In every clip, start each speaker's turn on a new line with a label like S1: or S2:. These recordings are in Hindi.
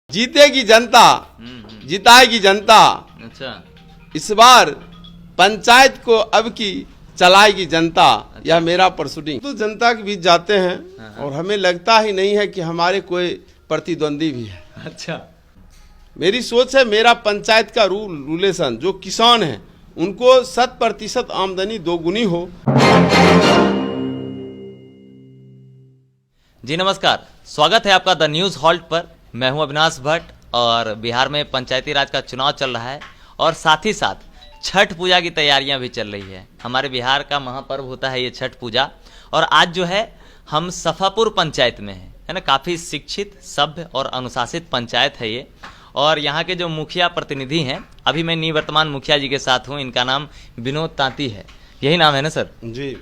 S1: जीतेगी जनता, जिताएगी जनता।
S2: अच्छा,
S1: इस बार पंचायत को अब की चलाएगी जनता। यह मेरा प्रसूडिंग। तो जनता के बीच जाते हैं और हमें लगता ही नहीं है कि हमारे कोई प्रतिद्वंदी भी है।
S2: अच्छा,
S1: मेरी सोच है मेरा पंचायत का रूलेशन जो किसान है उनको 100% आमदनी दोगुनी हो।
S2: जी नमस्कार, स्वागत है आपका द न्यूज़ हॉल्ट पर। मैं हूं अविनाश भट्ट और बिहार में पंचायती राज का चुनाव चल रहा है और साथ ही साथ छठ पूजा की तैयारियां भी चल रही है। हमारे बिहार का महापर्व होता है ये छठ पूजा। और आज जो है हम सफापुर पंचायत में है ना। काफ़ी शिक्षित, सभ्य और अनुशासित पंचायत है ये। और यहाँ के जो मुखिया प्रतिनिधि हैं, अभी मैं निवर्तमान मुखिया जी के साथ हूँ। इनका नाम विनोद तांती है, यही नाम है ना सर?
S1: जी।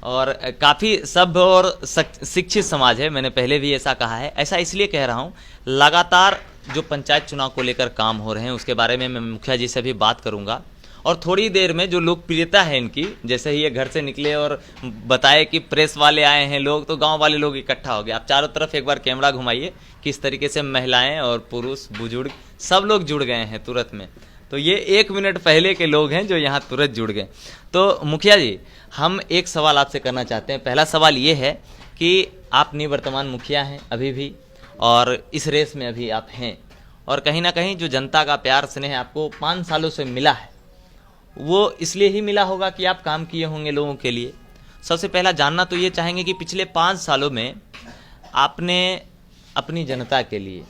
S2: और काफ़ी सभ्य और शिक्षित समाज है। मैंने पहले भी ऐसा कहा है। ऐसा इसलिए कह रहा हूँ, लगातार जो पंचायत चुनाव को लेकर काम हो रहे हैं उसके बारे में मैं मुखिया जी से भी बात करूँगा। और थोड़ी देर में जो लोकप्रियता है इनकी, जैसे ही ये घर से निकले और बताए कि प्रेस वाले आए हैं लोग, तो गांव वाले लोग इकट्ठा हो गए। आप चारों तरफ एक बार कैमरा घुमाइए, किस तरीके से महिलाएं और पुरुष, बुजुर्ग सब लोग जुड़ गए हैं तुरंत में। तो ये 1 मिनट पहले के लोग हैं जो यहाँ तुरंत जुड़ गए। तो मुखिया जी, हम एक सवाल आपसे करना चाहते हैं। पहला सवाल ये है कि आप निवर्तमान मुखिया हैं अभी भी, और इस रेस में अभी आप हैं, और कहीं ना कहीं जो जनता का प्यार स्नेह आपको 5 सालों से मिला है, वो इसलिए ही मिला होगा कि आप काम किए होंगे लोगों के लिए। सबसे पहला जानना तो ये चाहेंगे कि पिछले 5 सालों में आपने अपनी जनता के लिए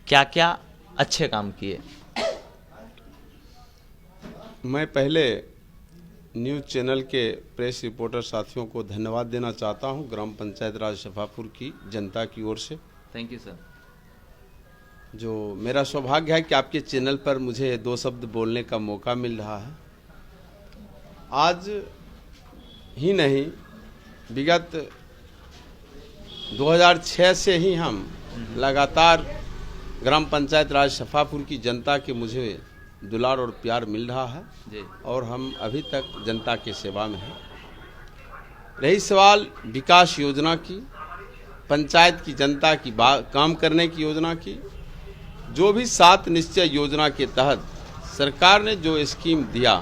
S2: क्या क्या अच्छे काम किए।
S1: मैं पहले न्यूज़ चैनल के प्रेस रिपोर्टर साथियों को धन्यवाद देना चाहता हूं ग्राम पंचायत राज सफापुर की जनता की ओर से।
S2: Thank you sir.
S1: जो मेरा सौभाग्य है कि आपके चैनल पर मुझे 2 शब्द बोलने का मौका मिल रहा है। आज ही नहीं, विगत 2006 से ही हम लगातार ग्राम पंचायत राज सफापुर की जनता के मुझे दुलार और प्यार मिल रहा है
S2: जी।
S1: और हम अभी तक जनता के सेवा में हैं। रही सवाल विकास योजना की, पंचायत की जनता की काम करने की योजना की, जो भी 7 निश्चय योजना के तहत सरकार ने जो स्कीम दिया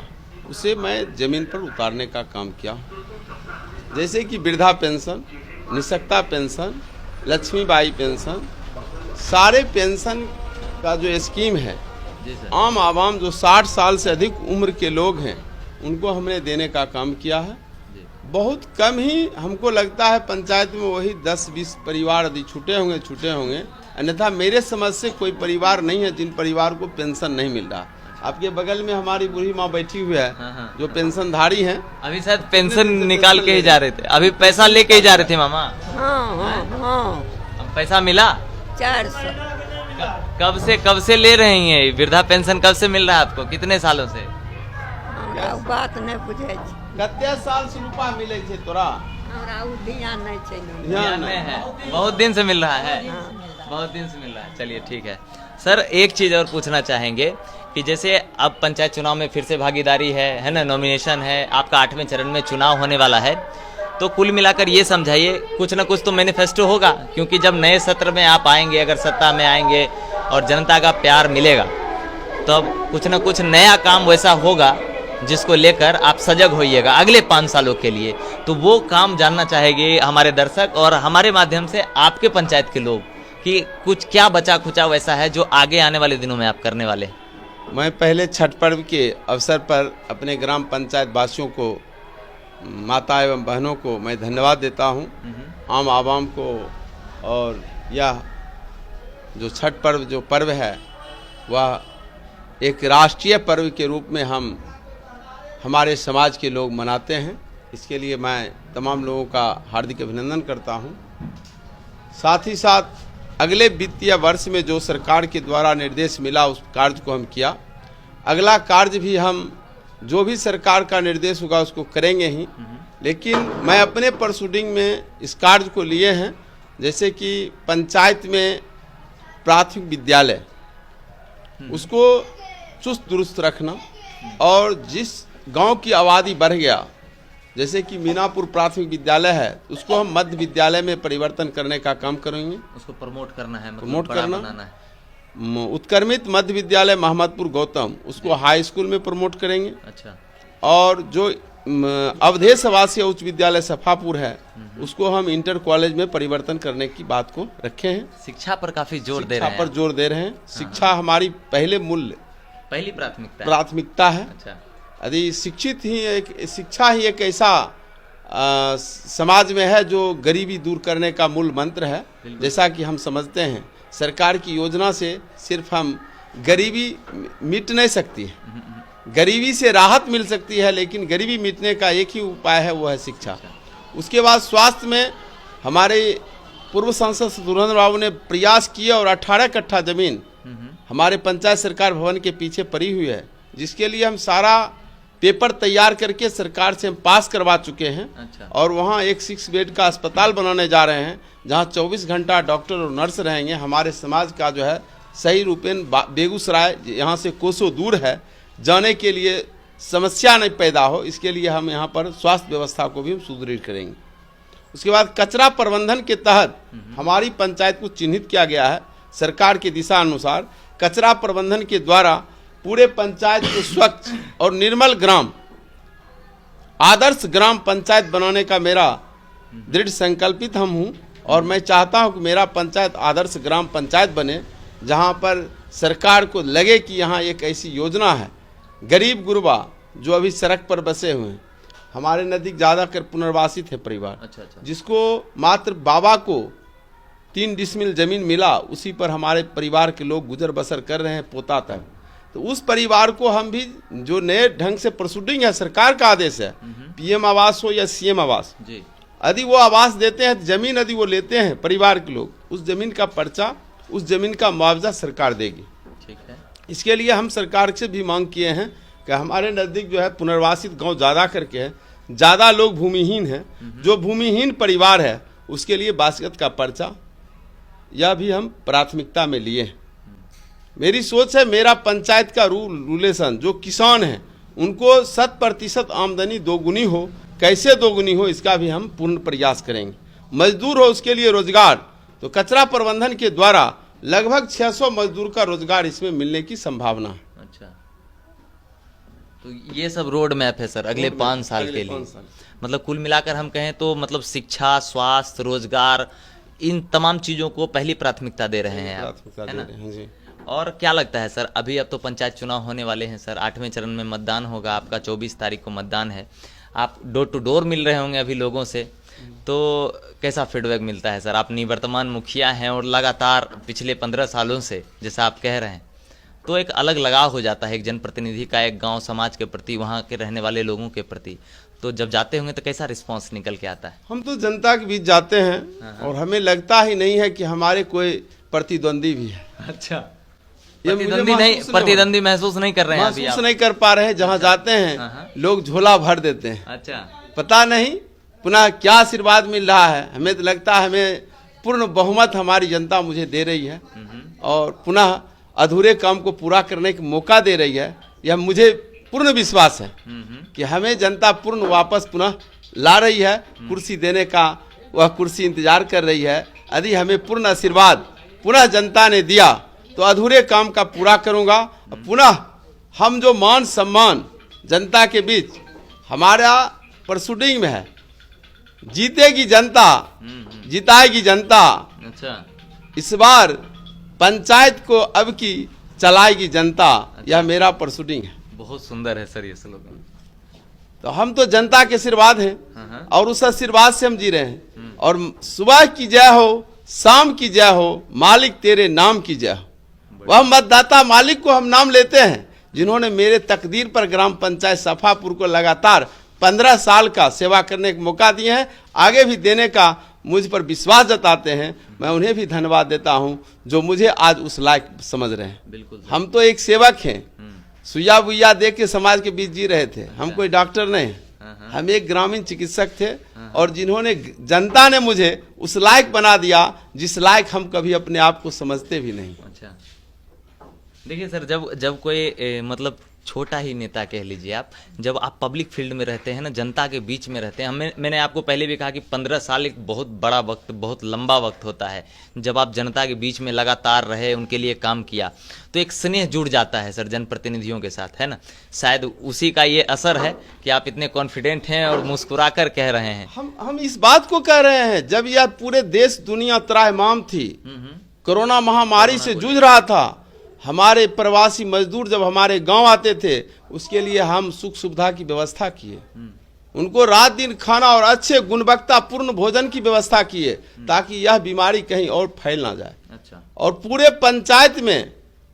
S1: उसे मैं ज़मीन पर उतारने का काम किया। जैसे कि वृद्धा पेंशन, निःशक्ता पेंशन, लक्ष्मीबाई पेंशन, सारे पेंशन का जो स्कीम है, आम आवाम जो 60 साल से अधिक उम्र के लोग हैं उनको हमने देने का काम किया है। बहुत कम ही हमको लगता है पंचायत में वही 10-20 परिवार यदि छूटे होंगे, अन्यथा मेरे समझ से कोई परिवार नहीं है जिन परिवार को पेंशन नहीं मिल रहा। आपके बगल में हमारी बूढ़ी माँ बैठी हुई है जो पेंशनधारी हैं।
S2: अभी शायद पेंशन निकाल के ही जा रहे थे, अभी पैसा लेके ही जा रहे थे मामा। हाँ। पैसा मिला
S3: 400।
S2: कब से ले रहे हैं? वृद्धा पेंशन कब से मिल रहा है आपको? कितने सालों से?
S3: बात नहीं बुझे।
S1: कते साल से रुपया मिले थे तोरा?
S3: ध्यान नहीं छै।
S2: ध्यान नहीं है। बहुत दिन से मिल रहा है। बहुत दिन से मिल रहा है। चलिए ठीक है सर। एक चीज़ और पूछना चाहेंगे कि जैसे अब पंचायत चुनाव में फिर से भागीदारी है ना, नॉमिनेशन है, आपका 8वें चरण में चुनाव होने वाला है, तो कुल मिलाकर ये समझाइए, कुछ ना कुछ तो मैनिफेस्टो होगा, क्योंकि जब नए सत्र में आप आएंगे, अगर सत्ता में आएंगे और जनता का प्यार मिलेगा, तो अब कुछ ना कुछ नया काम वैसा होगा जिसको लेकर आप सजग होइएगा अगले 5 सालों के लिए। तो वो काम जानना चाहेंगे हमारे दर्शक और हमारे माध्यम से आपके पंचायत के लोग कि कुछ क्या बचा खुचा वैसा है जो आगे आने वाले दिनों में आप करने वाले हैं।
S1: मैं पहले छठ पर्व के अवसर पर अपने ग्राम पंचायत वासियों को, माता एवं बहनों को मैं धन्यवाद देता हूं, आम आवाम को। और यह जो छठ पर्व जो पर्व है वह एक राष्ट्रीय पर्व के रूप में हमारे समाज के लोग मनाते हैं। इसके लिए मैं तमाम लोगों का हार्दिक अभिनंदन करता हूं। साथ ही साथ अगले वित्तीय वर्ष में जो सरकार के द्वारा निर्देश मिला उस कार्य को हम किया। अगला कार्य भी हम जो भी सरकार का निर्देश होगा उसको करेंगे ही। लेकिन मैं अपने प्रसूडिंग में इस कार्य को लिए हैं, जैसे कि पंचायत में प्राथमिक विद्यालय उसको चुस्त दुरुस्त रखना, और जिस गांव की आबादी बढ़ गया जैसे कि मीनापुर प्राथमिक विद्यालय है, उसको हम मध्य विद्यालय में परिवर्तन करने का काम करेंगे।
S2: उसको प्रमोट करना है, मतलब
S1: प्रमोट
S2: बड़ा
S1: करना।
S2: बनाना है।
S1: उत्क्रमित मध्य विद्यालय मोहम्मदपुर गौतम, उसको हाई स्कूल में प्रमोट करेंगे।
S2: अच्छा।
S1: और जो अवधेश आवासीय उच्च विद्यालय सफापुर है, उसको हम इंटर कॉलेज में परिवर्तन करने की बात को रखे हैं।
S2: शिक्षा पर काफी जोर दे रहे
S1: शिक्षा
S2: हैं।
S1: पर जोर दे रहे हैं। शिक्षा हमारी पहले मूल्य
S2: पहली प्राथमिकता है।
S1: प्राथमिकता है।
S2: अच्छा।
S1: यदि शिक्षा ही एक ऐसा समाज में है जो गरीबी दूर करने का मूल मंत्र है। जैसा कि हम समझते हैं, सरकार की योजना से सिर्फ हम गरीबी मिट नहीं सकती है, गरीबी से राहत मिल सकती है, लेकिन गरीबी मिटने का एक ही उपाय है, वो है शिक्षा। उसके बाद स्वास्थ्य में हमारे पूर्व सांसद सुरेंद्र बाबू ने प्रयास किए और 18 कट्ठा जमीन हमारे पंचायत सरकार भवन के पीछे पड़ी हुई है, जिसके लिए हम सारा पेपर तैयार करके सरकार से हम पास करवा चुके हैं।
S2: अच्छा।
S1: और वहाँ एक 6 बेड का अस्पताल बनाने जा रहे हैं, जहाँ 24 घंटा डॉक्टर और नर्स रहेंगे। हमारे समाज का जो है सही रूपेण बेगूसराय यहाँ से कोसों दूर है, जाने के लिए समस्या नहीं पैदा हो, इसके लिए हम यहाँ पर स्वास्थ्य व्यवस्था को भी हम सुदृढ़ करेंगे। उसके बाद कचरा प्रबंधन के तहत हमारी पंचायत को चिन्हित किया गया है। सरकार के दिशा अनुसार कचरा प्रबंधन के द्वारा पूरे पंचायत को स्वच्छ और निर्मल ग्राम, आदर्श ग्राम पंचायत बनाने का मेरा दृढ़ संकल्पित हम हूँ। और मैं चाहता हूँ कि मेरा पंचायत आदर्श ग्राम पंचायत बने, जहाँ पर सरकार को लगे कि यहाँ एक ऐसी योजना है। गरीब गुरबा जो अभी सड़क पर बसे हुए हैं, हमारे नज़दीक ज़्यादातर पुनर्वासित है परिवार।
S2: अच्छा।
S1: जिसको मात्र बाबा को 3 डिसमिल जमीन मिला, उसी पर हमारे परिवार के लोग गुजर बसर कर रहे हैं पोता तक। तो उस परिवार को हम भी जो नए ढंग से प्रोसीडिंग है, सरकार का आदेश है, पीएम आवास हो या सीएम आवास
S2: जी,
S1: यदि वो आवास देते हैं, जमीन यदि वो लेते हैं परिवार के लोग, उस जमीन का पर्चा, उस जमीन का मुआवजा सरकार देगी।
S2: ठीक है।
S1: इसके लिए हम सरकार से भी मांग किए हैं कि हमारे नज़दीक जो है पुनर्वासित गांव ज़्यादा करके है, ज़्यादा लोग भूमिहीन हैं। जो भूमिहीन परिवार है उसके लिए वासियत का पर्चा, यह भी हम प्राथमिकता में लिए हैं। मेरी सोच है, मेरा पंचायत का रूलेशन जो किसान हैं उनको 100% आमदनी दोगुनी हो। कैसे दोगुनी हो, इसका भी हम पूर्ण प्रयास करेंगे। मजदूर हो, उसके लिए रोजगार। तो कचरा प्रबंधन के द्वारा लगभग 600 मजदूर का रोजगार इसमें मिलने की संभावना है।
S2: अच्छा, तो ये सब रोड मैप है सर अगले 5 साल के लिए। मतलब कुल मिलाकर हम कहें तो मतलब शिक्षा, स्वास्थ्य, रोजगार, इन तमाम चीज़ों को पहली प्राथमिकता दे रहे हैं आप, है ना?
S1: जी।
S2: और क्या लगता है सर, अभी अब तो पंचायत चुनाव होने वाले हैं सर, 8वें चरण में मतदान होगा आपका, 24 तारीख को मतदान है। आप डोर टू डोर मिल रहे होंगे अभी लोगों से, तो कैसा फीडबैक मिलता है सर? आप निवर्तमान मुखिया हैं और लगातार पिछले 15 सालों से जैसा आप कह रहे हैं, तो एक अलग लगाव हो जाता है एक जनप्रतिनिधि का एक गांव समाज के प्रति, वहाँ के रहने वाले लोगों के प्रति। तो जब जाते होंगे तो कैसा रिस्पांस निकल के आता है?
S1: हम तो जनता के बीच जाते हैं और हमें लगता ही नहीं है कि हमारे कोई प्रतिद्वंदी भी है।
S2: अच्छा,
S1: प्रतिद्वंदी
S2: महसूस नहीं कर रहे हैं अभी
S1: महसूस नहीं कर पा रहे हैं। जहाँ जाते हैं लोग झोला भर देते हैं।
S2: अच्छा,
S1: पता नहीं पुनः क्या आशीर्वाद मिल रहा है। हमें तो लगता है हमें पूर्ण बहुमत हमारी जनता मुझे दे रही है और पुनः अधूरे काम को पूरा करने का मौका दे रही है। यह मुझे पूर्ण विश्वास है कि हमें जनता पूर्ण वापस पुनः ला रही है। कुर्सी देने का वह कुर्सी इंतजार कर रही है। यदि हमें पूर्ण आशीर्वाद पुनः जनता ने दिया तो अधूरे काम का पूरा करूंगा। पुनः हम जो मान सम्मान जनता के बीच हमारा प्रोसीडिंग में है, जीतेगी जनता, जिताएगी जनता।
S2: अच्छा,
S1: इस बार पंचायत को अब की चलाएगी जनता। यह मेरा प्रोसीडिंग है।
S2: बहुत सुंदर है सर ये स्लोगन।
S1: तो हम तो जनता के आशीर्वाद हैं और उस आशीर्वाद से हम जी रहे हैं। और सुबह की जय हो, शाम की जय हो, मालिक तेरे नाम की जय हो। वह मतदाता मालिक को हम नाम लेते हैं जिन्होंने मेरे तकदीर पर ग्राम पंचायत सफापुर को लगातार 15 साल का सेवा करने का मौका दिए हैं, आगे भी देने का मुझ पर विश्वास जताते हैं। मैं उन्हें भी धन्यवाद देता हूं जो मुझे आज उस लायक समझ रहे हैं।
S2: बिल्कुल,
S1: हम तो एक सेवक हैं, सुइया बुइया दे के समाज के बीच जी रहे थे। हम कोई डॉक्टर नहीं हैं, हम एक ग्रामीण चिकित्सक थे और जिन्होंने जनता ने मुझे उस लायक बना दिया जिस लायक हम कभी अपने आप को समझते भी नहीं।
S2: अच्छा, देखिए सर, जब जब कोई मतलब छोटा ही नेता कह लीजिए आप, जब आप पब्लिक फील्ड में रहते हैं ना, जनता के बीच में रहते हैं, मैंने आपको पहले भी कहा कि 15 साल एक बहुत बड़ा वक्त, बहुत लंबा वक्त होता है। जब आप जनता के बीच में लगातार रहे, उनके लिए काम किया, तो एक स्नेह जुड़ जाता है सर जनप्रतिनिधियों के साथ, है ना। शायद उसी का ये असर है कि आप इतने कॉन्फिडेंट हैं और मुस्कुरा कर कह रहे हैं।
S1: हम इस बात को कह रहे हैं, जब यह पूरे देश दुनिया त्राहिमाम थी, कोरोना महामारी से जूझ रहा था, हमारे प्रवासी मजदूर जब हमारे गांव आते थे, उसके लिए हम सुख सुविधा की व्यवस्था किए, उनको रात दिन खाना और अच्छे गुणवत्तापूर्ण भोजन की व्यवस्था किए, ताकि यह बीमारी कहीं और फैल ना जाए।
S2: अच्छा।
S1: और पूरे पंचायत में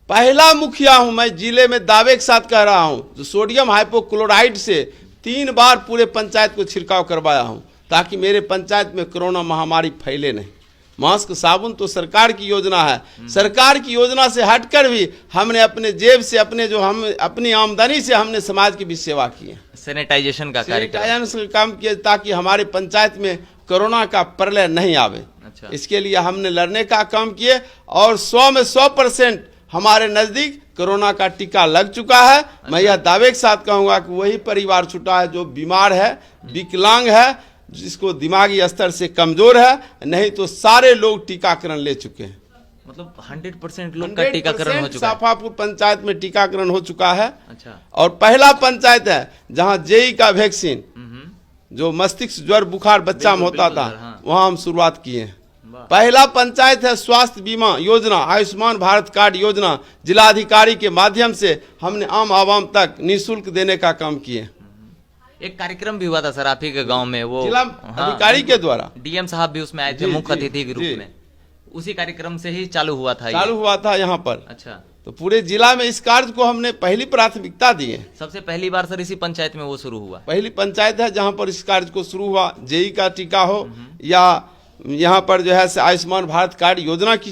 S1: पहला मुखिया हूं मैं, जिले में दावे के साथ कह रहा हूं, जो सोडियम हाइपोक्लोराइड से 3 बार पूरे पंचायत को छिड़काव करवाया हूं, ताकि मेरे पंचायत में कोरोना महामारी फैले नहीं। मास्क साबुन तो सरकार की योजना है, सरकार की योजना से हटकर भी हमने अपने जेब से, अपनी आमदनी से हमने समाज की भी सेवा की है।
S2: सैनिटाइजेशन का
S1: सैनिटाइजेशन काम किया, ताकि हमारे पंचायत में कोरोना का प्रलय नहीं आवे।
S2: अच्छा।
S1: इसके लिए हमने लड़ने का काम किए, और 100 में 100% हमारे नजदीक कोरोना का टीका लग चुका है। अच्छा। मैं यह दावे के साथ कहूंगा कि वही परिवार छूटा है जो बीमार है, विकलांग है, जिसको दिमागी स्तर से कमजोर है, नहीं तो सारे लोग टीकाकरण ले चुके हैं।
S2: मतलब 100% लोग का टीकाकरण हो चुका है।
S1: साफापुर पंचायत में टीकाकरण हो चुका है।
S2: अच्छा।
S1: और पहला पंचायत है जहां जेई का वैक्सीन, जो मस्तिष्क ज्वर बुखार बच्चा में होता था,
S2: हाँ।
S1: वहां हम शुरुआत किए हैं। पहला पंचायत है स्वास्थ्य बीमा योजना, आयुष्मान भारत कार्ड योजना, जिलाधिकारी के माध्यम से हमने आम आवाम तक निःशुल्क देने का काम किए।
S2: एक कार्यक्रम भी हुआ था सर आप ही के गांव में, वो
S1: जिला अधिकारी के द्वारा,
S2: डीएम साहब भी उसमें आए थे मुख्य अतिथि के रूप में। उसी कार्यक्रम से ही चालू हुआ था यहाँ पर। अच्छा।
S1: तो पूरे जिला में इस कार्य को हमने पहली प्राथमिकता दी है।
S2: सबसे पहली बार सर इसी पंचायत में वो शुरू हुआ, पहली
S1: पंचायत है जहाँ पर इस कार्य को शुरू हुआ। जेई का टीका हो या यहाँ पर जो है आयुष्मान भारत कार्ड योजना की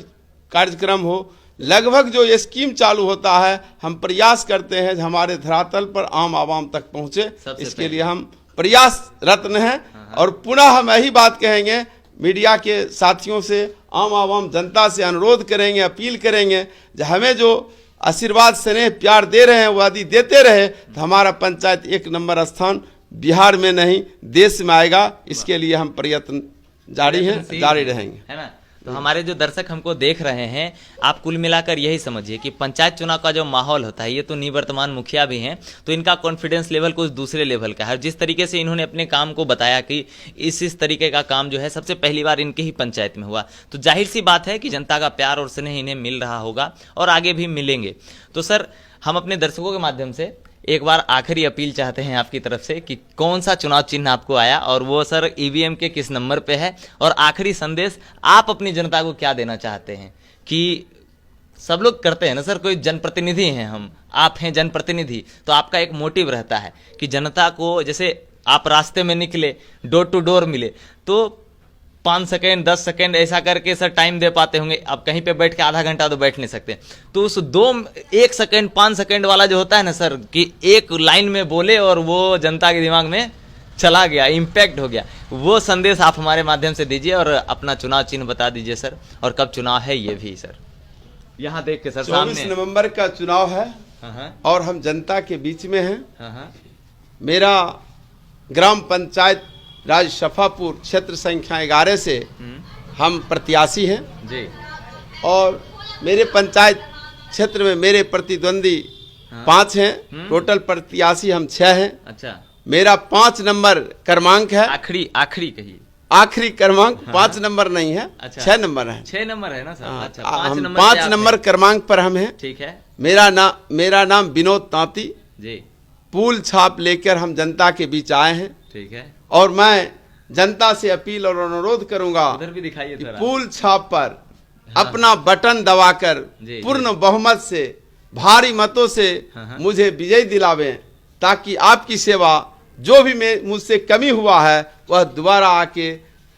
S1: कार्यक्रम हो, लगभग जो ये स्कीम चालू होता है, हम प्रयास करते हैं हमारे धरातल पर आम आवाम तक पहुंचे। इसके लिए हम प्रयासरत हैं। और पुनः हम यही बात कहेंगे, मीडिया के साथियों से, आम आवाम जनता से अनुरोध करेंगे, अपील करेंगे, हमें जो आशीर्वाद स्नेह प्यार दे रहे हैं वो यदि देते रहे तो हमारा पंचायत 1 नंबर स्थान बिहार में नहीं देश में आएगा। इसके लिए हम प्रयत्न जारी रहेंगे,
S2: है ना। तो हमारे जो दर्शक हमको देख रहे हैं, आप कुल मिलाकर यही समझिए कि पंचायत चुनाव का जो माहौल होता है, ये तो निवर्तमान मुखिया भी हैं, तो इनका कॉन्फिडेंस लेवल कुछ दूसरे लेवल का है। जिस तरीके से इन्होंने अपने काम को बताया कि इस तरीके का काम जो है सबसे पहली बार इनके ही पंचायत में हुआ, तो जाहिर सी बात है कि जनता का प्यार और स्नेह इन्हें मिल रहा होगा और आगे भी मिलेंगे। तो सर, हम अपने दर्शकों के माध्यम से एक बार आखिरी अपील चाहते हैं आपकी तरफ से कि कौन सा चुनाव चिन्ह आपको आया और वो सर ईवीएम के किस नंबर पे है, और आखिरी संदेश आप अपनी जनता को क्या देना चाहते हैं। कि सब लोग करते हैं ना सर, कोई जनप्रतिनिधि हैं हम, आप हैं जनप्रतिनिधि, तो आपका एक मोटिव रहता है कि जनता को, जैसे आप रास्ते में निकले, डोर टू डोर मिले, तो 5 सेकेंड 10 सेकेंड ऐसा करके सर टाइम दे पाते होंगे। अब कहीं पे बैठ के आधा घंटा तो बैठ नहीं सकते, तो उस 1 सेकेंड 5 सेकेंड वाला जो होता है ना सर, कि एक लाइन में बोले और वो जनता के दिमाग में चला गया, इम्पैक्ट हो गया, वो संदेश आप हमारे माध्यम से दीजिए और अपना चुनाव चिन्ह बता दीजिए सर, और कब चुनाव है ये भी सर। यहाँ देख के सर,
S1: 24 नवंबर का चुनाव है और हम जनता के बीच में हैं। मेरा ग्राम पंचायत राज शफापुर क्षेत्र संख्या 11 से हम प्रत्याशी हैं
S2: जी,
S1: और मेरे पंचायत क्षेत्र में मेरे प्रतिद्वंदी 5 हैं, टोटल प्रत्याशी हम 6 हैं।
S2: अच्छा।
S1: मेरा 5 नंबर क्रमांक है।
S2: आखिरी कहिए।
S1: आखिरी क्रमांक 5 नंबर नहीं है। अच्छा। 6 नंबर है।
S2: 6 नंबर है ना सर। अच्छा,
S1: 5 नंबर क्रमांक पर हम हैं।
S2: ठीक है।
S1: मेरा नाम विनोद तांती
S2: जी।
S1: फूल छाप लेकर हम जनता के बीच आए हैं।
S2: ठीक है।
S1: और मैं जनता से अपील और अनुरोध करूंगा,
S2: उधर भी दिखाइए सर,
S1: फूल छाप पर अपना बटन दबाकर पूर्ण बहुमत से, भारी मतों से मुझे विजय दिलावें, ताकि आपकी सेवा जो भी मुझसे कमी हुआ है वह दोबारा आके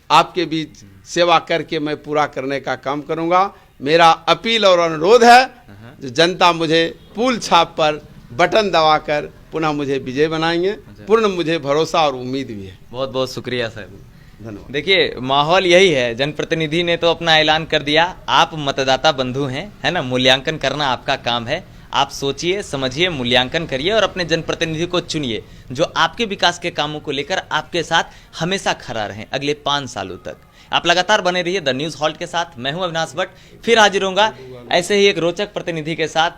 S1: आपके बीच सेवा करके मैं पूरा करने का काम करूंगा। मेरा अपील और अनुरोध है, जनता मुझे फूल छाप पर बटन दबाकर पुनः मुझे विजय बनाएंगे। पूर्ण मुझे भरोसा और उम्मीद भी है।
S2: बहुत बहुत शुक्रिया सर,
S1: धन्यवाद।
S2: देखिए, माहौल यही है, जनप्रतिनिधि ने तो अपना ऐलान कर दिया, आप मतदाता बंधु हैं, है ना, मूल्यांकन करना आपका काम है। आप सोचिए, समझिए, मूल्यांकन करिए और अपने जनप्रतिनिधि को चुनिए जो आपके विकास के कामों को लेकर आपके साथ हमेशा खड़ा रहे अगले 5 सालों तक। आप लगातार बने रहिए द न्यूज़ हॉल्ट के साथ। मैं हूं अविनाश भट्ट, फिर हाजिर होऊंगा ऐसे ही एक रोचक प्रतिनिधि के साथ।